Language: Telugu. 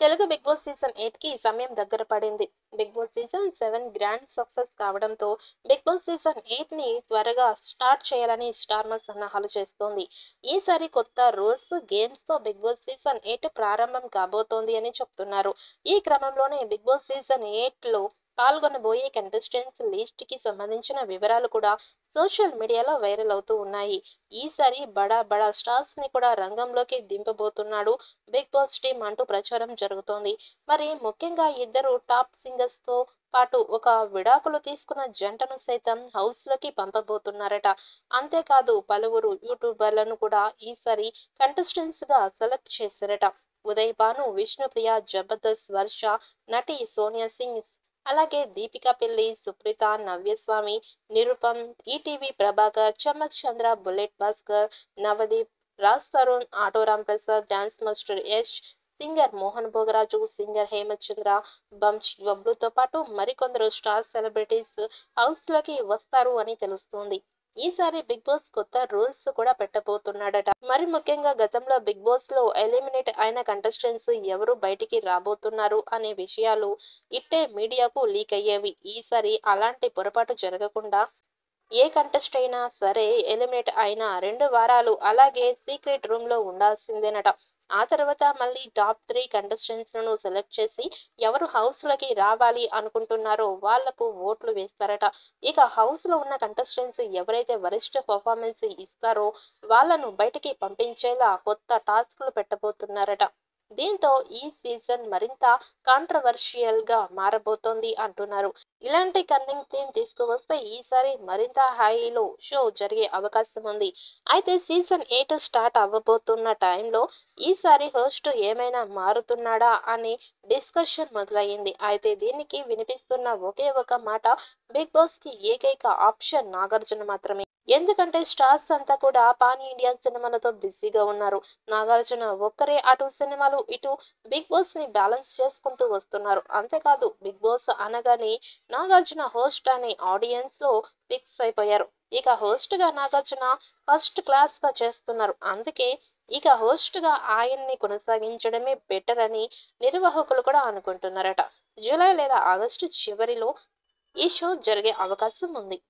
తెలుగు బిగ్ బాస్ సీజన్ 8కి సమయం దగ్గర పడింది. Bigg Boss season 7 grand success కావడంతో బిగ్ బాస్ సీజన్ 8ని త్వరగా స్టార్ట్ చేయాలని స్టార్మా సన్నాహాలు చేస్తోంది. ఈసారి కొత్త రూల్స్, గేమ్స్‌తో బిగ్ బాస్ సీజన్ 8 ప్రారంభం కాబోతోంది అని చెప్తున్నారు. ఈ క్రమంలోనే బిగ్ బాస్ సీజన్ 8లో పాల్గొనబోయే కంటెస్టెంట్స్ లిస్ట్‌కి సంబంధించిన వివరాలు కూడా సోషల్ మీడియాలో వైరల్ అవుతూ ఉన్నాయి. ఈసారి బడా బడా స్టార్స్‌ని కూడా రంగంలోకి దింపబోతున్నాడు బిగ్ బాస్ టీమ్ అంటూ ప్రచారం జరుగుతోంది. మరి ముఖ్యంగా ఇద్దరు టాప్ సింగర్స్ తో పాటు ఒక విడాకులు తీసుకున్న జంటను సైతం హౌస్ లోకి పంపబోతున్నారట. అంతేకాదు పలువురు యూట్యూబర్లను కూడా ఈసారి కంటెస్టెంట్స్ గా సెలెక్ట్ చేశారట. ఉదయ్ భాను, విష్ణుప్రియ, జబర్దస్త్ వర్ష, నటి సోనియా సింగ్, అలాగే Deepika Pilli, Supritha, Navya Swami, Nirupam, ETV Prabhakar, Chammak Chandra, bullet Bhaskar, Navdeep, Raj Tarun, auto Ramprasad, dance master Yash, singer Mohan Bhogaraju, singer Hemachandra, Vamsi బబ్లుతో పాటు మరికొందరు స్టార్ సెలబ్రిటీస్ హౌస్ లోకి వస్తారు అని తెలుస్తోంది. ఈసారి బిగ్ బాస్ కొత్త రూల్స్ కూడా పెట్టబోతున్నాడట. మరి ముఖ్యంగా గతంలో బిగ్ బాస్ లో ఎలిమినేట్ అయిన కంటెస్టెంట్స్ ఎవరు బయటికి రాబోతున్నారు అనే విషయాలు ఇట్టే మీడియాకు లీక్ అయ్యేవి. ఈసారి అలాంటి పొరపాటు జరగకుండా ఏ కంటెస్ట్ అయినా సరే ఎలిమినేట్ అయిన 2 వారాలు అలాగే సీక్రెట్ రూమ్ లో ఉండాల్సిందేనట. ఆ తర్వాత మళ్ళీ టాప్ 3 కంటెస్టెంట్స్ లను సెలెక్ట్ చేసి ఎవరు హౌస్ లోకి రావాలి అనుకుంటున్నారో వాళ్లకు ఓట్లు వేస్తారట. ఇక హౌస్ లో ఉన్న కంటెస్టెంట్స్ ఎవరైతే వరిష్ట పర్ఫార్మెన్స్ ఇస్తారో వాళ్ళను బయటికి పంపించేలా కొత్త టాస్క్లు పెట్టబోతున్నారట. దీంతో ఈ సీజన్ మరింత కాంట్రవర్షియల్ గా మారబోతోంది అంటున్నారు. ఇలాంటి కన్నింగ్ థీమ్ తీసుకువస్తే ఈసారి మరింత హైలో షో జరిగే అవకాశం ఉంది. అయితే సీజన్ 8 స్టార్ట్ అవ్వబోతున్న టైంలో ఈసారి హోస్ట్ ఏమైనా మారుతున్నాడా అని డిస్కషన్ మొదలయ్యింది. అయితే దీనికి వినిపిస్తున్న ఒకే ఒక మాట బిగ్ బాస్ కి ఏకైక ఆప్షన్ నాగార్జున మాత్రమే. ఎందుకంటే స్టార్స్ అంతా కూడా పాన్ ఇండియా సినిమాలతో బిజీగా ఉన్నారు. నాగార్జున ఒక్కరే అటు సినిమాలు ఇటు బిగ్ బాస్ ని బ్యాలెన్స్ చేసుకుంటూ వస్తున్నారు. అంతేకాదు బిగ్ బాస్ అనగానే నాగార్జున హోస్ట్ అనే ఆడియన్స్ లో ఫిక్స్ అయిపోయారు. ఇక హోస్ట్ గా నాగార్జున ఫస్ట్ క్లాస్ గా చేస్తున్నారు. అందుకే ఇక హోస్ట్ గా ఆయన్ని కొనసాగించడమే బెటర్ అని నిర్వాహకులు కూడా అనుకుంటున్నారట. జూలై లేదా ఆగస్టు చివరిలో ఈ షో జరిగే అవకాశం ఉంది.